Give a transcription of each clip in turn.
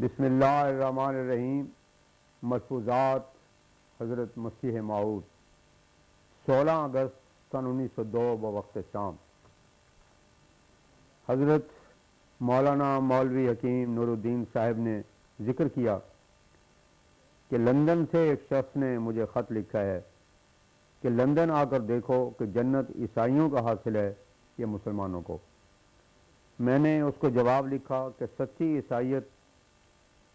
بسم اللہ الرحمن الرحیم۔ ملفوظات حضرت مسیح موعود 16 اگست سن 1902 بوقت شام۔ حضرت مولانا مولوی حکیم نور الدین صاحب نے ذکر کیا کہ لندن سے ایک شخص نے مجھے خط لکھا ہے کہ لندن آ کر دیکھو کہ جنت عیسائیوں کا حاصل ہے یا مسلمانوں کو۔ میں نے اس کو جواب لکھا کہ سچی عیسائیت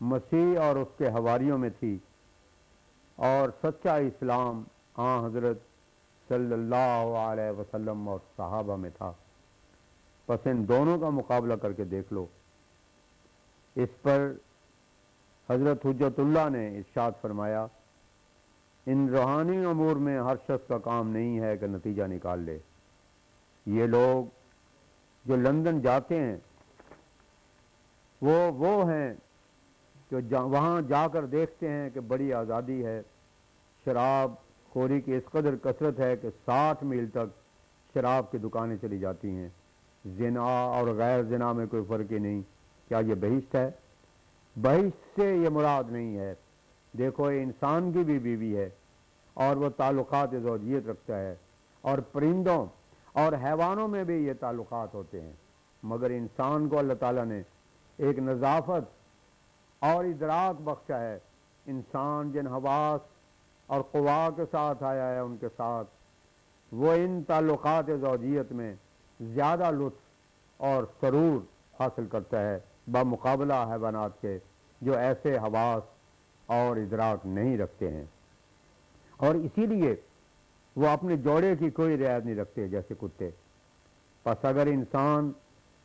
مسیح اور اس کے حواریوں میں تھی اور سچا اسلام حضرت صلی اللہ علیہ وسلم اور صحابہ میں تھا، پس ان دونوں کا مقابلہ کر کے دیکھ لو۔ اس پر حضرت حجت اللہ نے ارشاد فرمایا، ان روحانی امور میں ہر شخص کا کام نہیں ہے کہ نتیجہ نکال لے۔ یہ لوگ جو لندن جاتے ہیں وہ ہیں جو وہاں جا کر دیکھتے ہیں کہ بڑی آزادی ہے، شراب خوری کی اس قدر کثرت ہے کہ 60 میل تک شراب کی دکانیں چلی جاتی ہیں، زنا اور غیر زنا میں کوئی فرق ہی نہیں۔ کیا یہ بہشت ہے؟ بہشت سے یہ مراد نہیں ہے۔ دیکھو، یہ انسان کی بھی بیوی ہے اور وہ تعلقات زوجیت رکھتا ہے، اور پرندوں اور حیوانوں میں بھی یہ تعلقات ہوتے ہیں، مگر انسان کو اللہ تعالیٰ نے ایک نظافت اور ادراک بخشا ہے۔ انسان جن حواس اور قوا کے ساتھ آیا ہے، ان کے ساتھ وہ ان تعلقات زوجیت میں زیادہ لطف اور سرور حاصل کرتا ہے بمقابلہ حیوانات کے جو ایسے حواس اور ادراک نہیں رکھتے ہیں، اور اسی لیے وہ اپنے جوڑے کی کوئی رعایت نہیں رکھتے جیسے کتے۔ پس اگر انسان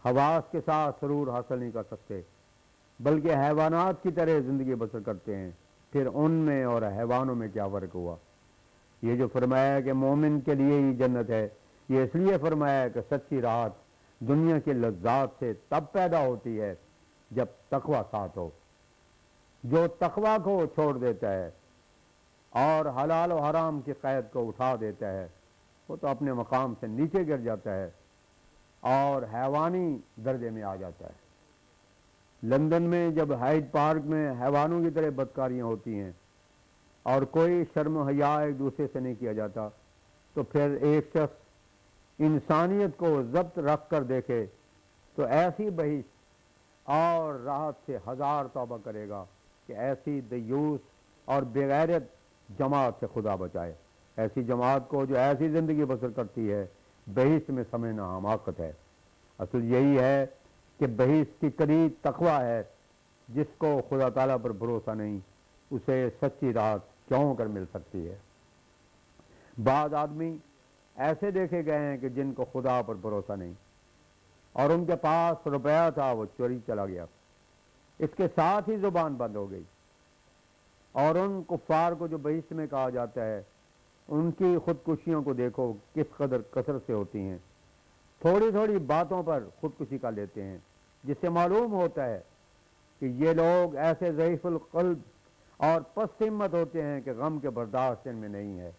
حواس کے ساتھ سرور حاصل نہیں کر سکتے بلکہ حیوانات کی طرح زندگی بسر کرتے ہیں، پھر ان میں اور حیوانوں میں کیا فرق ہوا؟ یہ جو فرمایا کہ مومن کے لیے ہی جنت ہے، یہ اس لیے فرمایا کہ سچی راحت دنیا کی لذات سے تب پیدا ہوتی ہے جب تقوی ساتھ ہو۔ جو تقوی کو چھوڑ دیتا ہے اور حلال و حرام کی قید کو اٹھا دیتا ہے، وہ تو اپنے مقام سے نیچے گر جاتا ہے اور حیوانی درجے میں آ جاتا ہے۔ لندن میں جب ہائیڈ پارک میں حیوانوں کی طرح بدکاریاں ہوتی ہیں اور کوئی شرم و حیا ایک دوسرے سے نہیں کیا جاتا، تو پھر ایک شخص انسانیت کو ضبط رکھ کر دیکھے تو ایسی بہشت اور راحت سے 1000 توبہ کرے گا کہ ایسی دیوس اور بغیرت جماعت سے خدا بچائے۔ ایسی جماعت کو جو ایسی زندگی بسر کرتی ہے، بہشت میں سمجھنا حماقت ہے۔ اصل یہی ہے کہ بہشت کی کلید تقوی ہے۔ جس کو خدا تعالیٰ پر بھروسہ نہیں، اسے سچی راحت کیوں کر مل سکتی ہے؟ بعض آدمی ایسے دیکھے گئے ہیں کہ جن کو خدا پر بھروسہ نہیں، اور ان کے پاس روپیہ تھا، وہ چوری چلا گیا، اس کے ساتھ ہی زبان بند ہو گئی۔ اور ان کفار کو جو بہشت میں کہا جاتا ہے، ان کی خودکشیوں کو دیکھو کس قدر کثرت سے ہوتی ہیں۔ تھوڑی تھوڑی باتوں پر خودکشی کر لیتے ہیں، جس سے معلوم ہوتا ہے کہ یہ لوگ ایسے ضعیف القلب اور پست ہمت ہوتے ہیں کہ غم کے برداشت ان میں نہیں ہے۔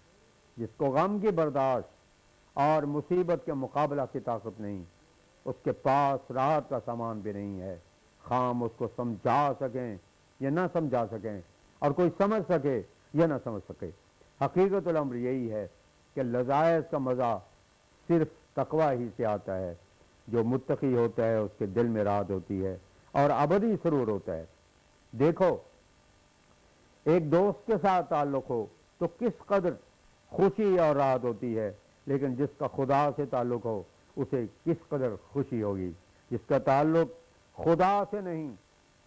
جس کو غم کی برداشت اور مصیبت کے مقابلہ کی طاقت نہیں، اس کے پاس راحت کا سامان بھی نہیں ہے، خام اس کو سمجھا سکیں یا نہ سمجھا سکیں، اور کوئی سمجھ سکے یا نہ سمجھ سکے۔ حقیقت الامر یہی ہے کہ لذائذ کا مزہ صرف تقوی ہی سے آتا ہے۔ جو متقی ہوتا ہے اس کے دل میں راحت ہوتی ہے اور ابدی سرور ہوتا ہے۔ دیکھو، ایک دوست کے ساتھ تعلق ہو تو کس قدر خوشی اور راحت ہوتی ہے، لیکن جس کا خدا سے تعلق ہو اسے کس قدر خوشی ہوگی۔ جس کا تعلق خدا سے نہیں،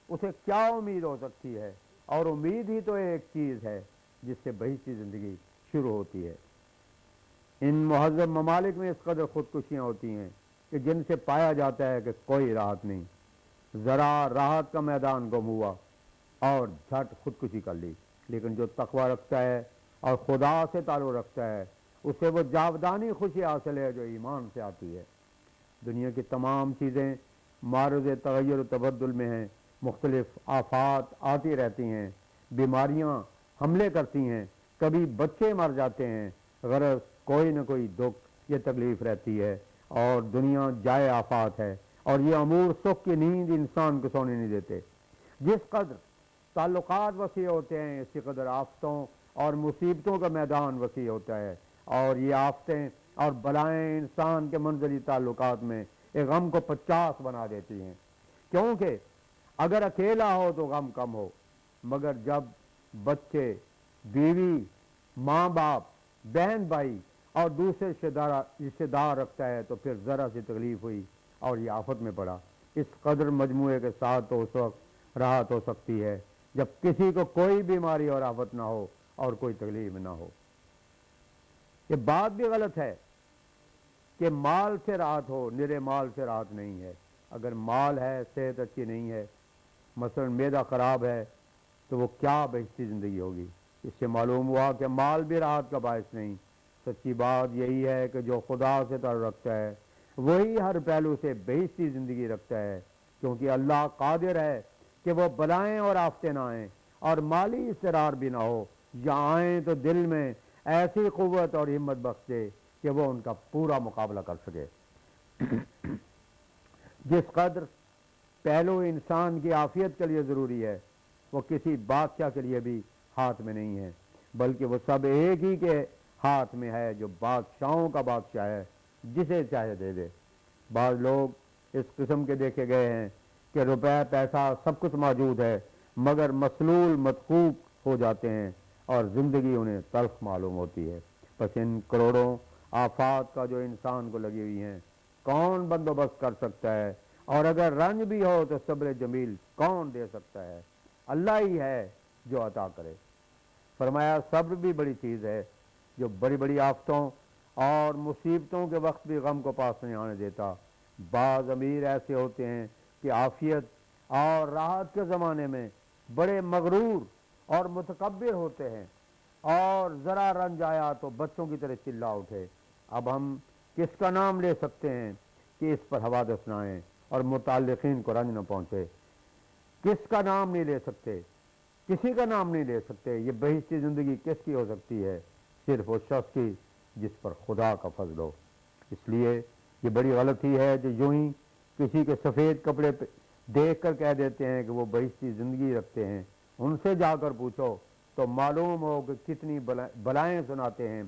اسے کیا امید ہو سکتی ہے؟ اور امید ہی تو ایک چیز ہے جس سے بہشتی زندگی شروع ہوتی ہے۔ ان مہذب ممالک میں اس قدر خودکشیاں ہوتی ہیں کہ جن سے پایا جاتا ہے کہ کوئی راحت نہیں۔ ذرا راحت کا میدان گم ہوا اور جھٹ خودکشی کر لی۔ لیکن جو تقوی رکھتا ہے اور خدا سے تعلق رکھتا ہے، اسے وہ جاودانی خوشی حاصل ہے جو ایمان سے آتی ہے۔ دنیا کی تمام چیزیں معرض تغیر و تبدل میں ہیں، مختلف آفات آتی رہتی ہیں، بیماریاں حملے کرتی ہیں، کبھی بچے مر جاتے ہیں، غرض کوئی نہ کوئی دکھ یا تکلیف رہتی ہے، اور دنیا جائے آفات ہے، اور یہ امور سکھ کی نیند انسان کو سونے نہیں دیتے۔ جس قدر تعلقات وسیع ہوتے ہیں اسی قدر آفتوں اور مصیبتوں کا میدان وسیع ہوتا ہے، اور یہ آفتیں اور بلائیں انسان کے منزلی تعلقات میں ایک غم کو 50 بنا دیتی ہیں، کیونکہ اگر اکیلا ہو تو غم کم ہو، مگر جب بچے، بیوی، ماں باپ، بہن بھائی اور دوسرے رشتے دار رکھتا ہے تو پھر ذرا سی تکلیف ہوئی اور یہ آفت میں پڑا۔ اس قدر مجموعے کے ساتھ تو اس وقت راحت ہو سکتی ہے جب کسی کو کوئی بیماری اور آفت نہ ہو اور کوئی تکلیف نہ ہو۔ یہ بات بھی غلط ہے کہ مال سے راحت ہو، نرے مال سے راحت نہیں ہے۔ اگر مال ہے، صحت اچھی نہیں ہے، مثلا معدہ خراب ہے، تو وہ کیا بہشتی زندگی ہوگی؟ اس سے معلوم ہوا کہ مال بھی راحت کا باعث نہیں۔ سچی بات یہی ہے کہ جو خدا سے تعلق رکھتا ہے وہی ہر پہلو سے بہشتی زندگی رکھتا ہے، کیونکہ اللہ قادر ہے کہ وہ بلائیں اور آفتیں نہ آئیں اور مالی اضطرار بھی نہ ہو، یا آئیں تو دل میں ایسی قوت اور ہمت بخش دے کہ وہ ان کا پورا مقابلہ کر سکے۔ جس قدر پہلو انسان کی عافیت کے لیے ضروری ہے وہ کسی بادشاہ کے لیے بھی ہاتھ میں نہیں ہے، بلکہ وہ سب ایک ہی کے ہاتھ میں ہے جو بادشاہوں کا بادشاہ ہے، جسے چاہے دے دے۔ بعض لوگ اس قسم کے دیکھے گئے ہیں کہ روپے پیسہ سب کچھ موجود ہے مگر مسلول مدفوق ہو جاتے ہیں اور زندگی انہیں تلخ معلوم ہوتی ہے۔ پس ان کروڑوں آفات کا جو انسان کو لگی ہوئی ہیں کون بندوبست کر سکتا ہے؟ اور اگر رنج بھی ہو تو صبر جمیل کون دے سکتا ہے؟ اللہ ہی ہے جو عطا کرے۔ فرمایا صبر بھی بڑی چیز ہے جو بڑی بڑی آفتوں اور مصیبتوں کے وقت بھی غم کو پاس نہیں آنے دیتا۔ بعض امیر ایسے ہوتے ہیں کہ عافیت اور راحت کے زمانے میں بڑے مغرور اور متکبر ہوتے ہیں، اور ذرا رنج آیا تو بچوں کی طرح چلا اٹھے۔ اب ہم کس کا نام لے سکتے ہیں کہ اس پر حوادث نہ آئیں اور متعلقین کو رنج نہ پہنچے؟ کس کا نام نہیں لے سکتے؟ کسی کا نام نہیں لے سکتے۔ یہ بہشتی زندگی کس کی ہو سکتی ہے؟ صرف اس شخص کی جس پر خدا کا فضل ہو۔ اس لیے یہ بڑی غلطی ہے جو یوں ہی کسی کے سفید کپڑے دیکھ کر کہہ دیتے ہیں کہ وہ بہشتی زندگی رکھتے ہیں۔ ان سے جا کر پوچھو تو معلوم ہو کہ کتنی بلائیں سناتے ہیں۔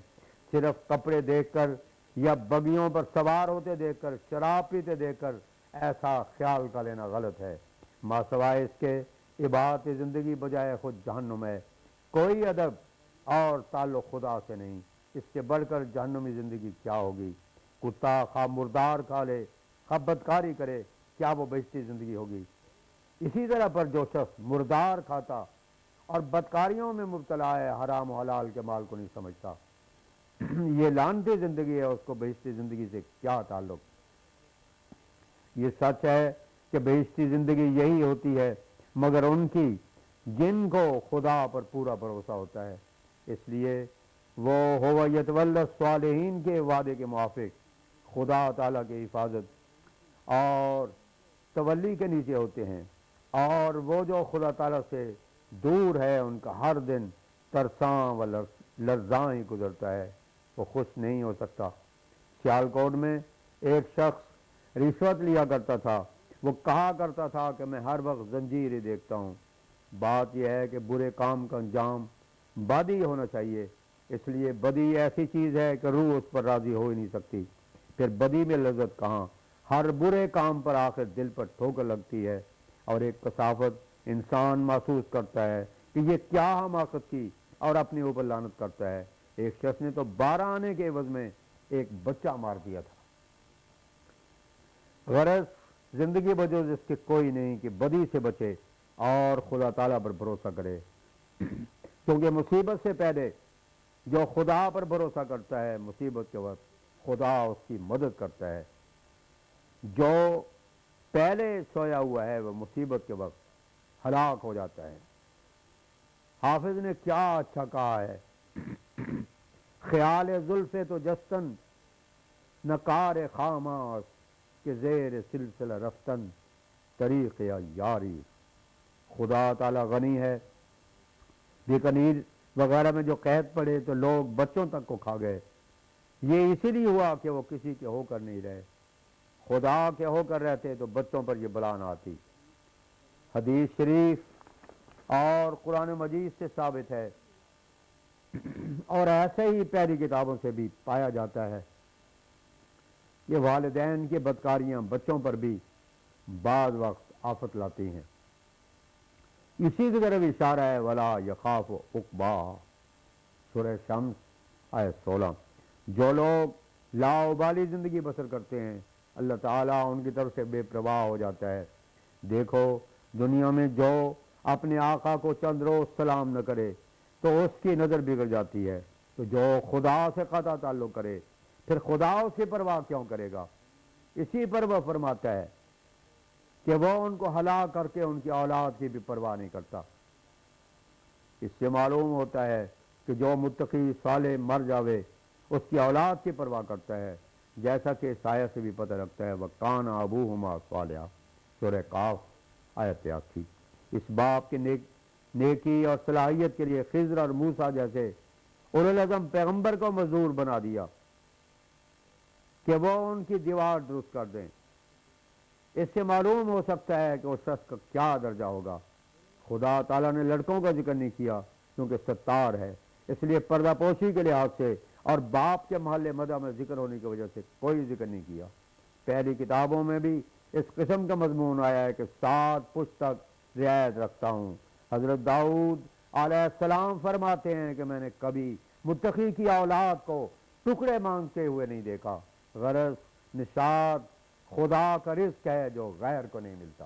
صرف کپڑے دیکھ کر یا بگیوں پر سوار ہوتے دیکھ کر، شراب پیتے دیکھ کر ایسا خیال کا لینا غلط ہے۔ ما سوائے اس کے عبادت زندگی بجائے خود جہنم ہے۔ کوئی ادب اور تعلق خدا سے نہیں، اس سے بڑھ کر جہنمی زندگی کیا ہوگی؟ کتا خواہ مردار کھا لے، خواہ بدکاری کرے، کیا وہ بہشتی زندگی ہوگی؟ اسی طرح پر جو شخص مردار کھاتا اور بدکاریوں میں مبتلا ہے، حرام و حلال کے مال کو نہیں سمجھتا، یہ لعنتی زندگی ہے، اس کو بہشتی زندگی سے کیا تعلق؟ یہ سچ ہے کہ بہشتی زندگی یہی ہوتی ہے مگر ان کی جن کو خدا پر پورا بھروسہ ہوتا ہے۔ اس لیے وہ ہوا یتولی الصالحین کے وعدے کے موافق خدا تعالیٰ کی حفاظت اور تولی کے نیچے ہوتے ہیں، اور وہ جو خدا تعالیٰ سے دور ہے ان کا ہر دن ترساں و لرزاں ہی گزرتا ہے، وہ خوش نہیں ہو سکتا۔ سیالکوٹ میں ایک شخص رشوت لیا کرتا تھا، وہ کہا کرتا تھا کہ میں ہر وقت زنجیر ہی دیکھتا ہوں۔ بات یہ ہے کہ برے کام کا انجام بدی ہونا چاہیے، اس لیے بدی ایسی چیز ہے کہ روح اس پر راضی ہو ہی نہیں سکتی۔ پھر بدی میں لذت کہاں؟ ہر برے کام پر آخر دل پر ٹھوکر لگتی ہے اور ایک کثافت انسان محسوس کرتا ہے کہ یہ کیا حماقت کی، اور اپنے اوپر لعنت کرتا ہے۔ ایک شخص نے تو 12 آنے کے عوض میں ایک بچہ مار دیا تھا۔ غرض زندگی بجوز اس کے کوئی نہیں کہ بدی سے بچے اور خدا تعالیٰ پر بھروسہ کرے، کیونکہ مصیبت سے پہلے جو خدا پر بھروسہ کرتا ہے مصیبت کے وقت خدا اس کی مدد کرتا ہے۔ جو پہلے سویا ہوا ہے وہ مصیبت کے وقت ہلاک ہو جاتا ہے۔ حافظ نے کیا اچھا کہا ہے، خیال زلف تو جستن نکار خاماس کہ زیر سلسلہ رفتن طریق یا یاری۔ خدا تعالیٰ غنی ہے۔ بیکانیر وغیرہ میں جو قید پڑے تو لوگ بچوں تک کو کھا گئے، یہ اسی لیے ہوا کہ وہ کسی کے ہو کر نہیں رہے۔ خدا کے ہو کر رہتے تو بچوں پر یہ بلا نہ آتی۔ حدیث شریف اور قرآن مجید سے ثابت ہے اور ایسے ہی پہلی کتابوں سے بھی پایا جاتا ہے کہ والدین کی بدکاریاں بچوں پر بھی بعض وقت آفت لاتی ہیں۔ اسی کی طرف اشارہ ہے ولا یخاف عقبا، سورہ شمس آیت 16۔ جو لوگ لاابالی زندگی بسر کرتے ہیں اللہ تعالیٰ ان کی طرف سے بے پرواہ ہو جاتا ہے۔ دیکھو دنیا میں جو اپنے آقا کو چند روز سلام نہ کرے تو اس کی نظر بگڑ جاتی ہے، تو جو خدا سے قطع تعلق کرے پھر خدا اس کی پرواہ کیوں کرے گا؟ اسی پر وہ فرماتا ہے کہ وہ ان کو ہلاک کر کے ان کی اولاد کی بھی پرواہ نہیں کرتا۔ اس سے معلوم ہوتا ہے کہ جو متقی صالح مر جاوے اس کی اولاد کی پرواہ کرتا ہے، جیسا کہ سایہ سے بھی پتہ لگتا ہے وَكَانَ أَبُوهُمَا صَالِحًا، سورہ قاف آیت 83۔ اس باپ کی نیکی اور صلاحیت کے لیے خضر اور موسیٰ جیسے اولو العزم پیغمبر کو مزدور بنا دیا کہ وہ ان کی دیوار درست کر دیں۔ اس سے معلوم ہو سکتا ہے کہ اس شخص کا کیا درجہ ہوگا۔ خدا تعالیٰ نے لڑکوں کا ذکر نہیں کیا کیونکہ ستار ہے، اس لیے پردہ پوشی کے لحاظ سے اور باپ کے محل مدح میں ذکر ہونے کی وجہ سے کوئی ذکر نہیں کیا۔ پہلی کتابوں میں بھی اس قسم کا مضمون آیا ہے کہ 7 پشت تک رعایت رکھتا ہوں۔ حضرت داؤد علیہ السلام فرماتے ہیں کہ میں نے کبھی متقی کی اولاد کو ٹکڑے مانگتے ہوئے نہیں دیکھا، غرض نشاد خدا کا رزق ہے جو غیر کو نہیں ملتا۔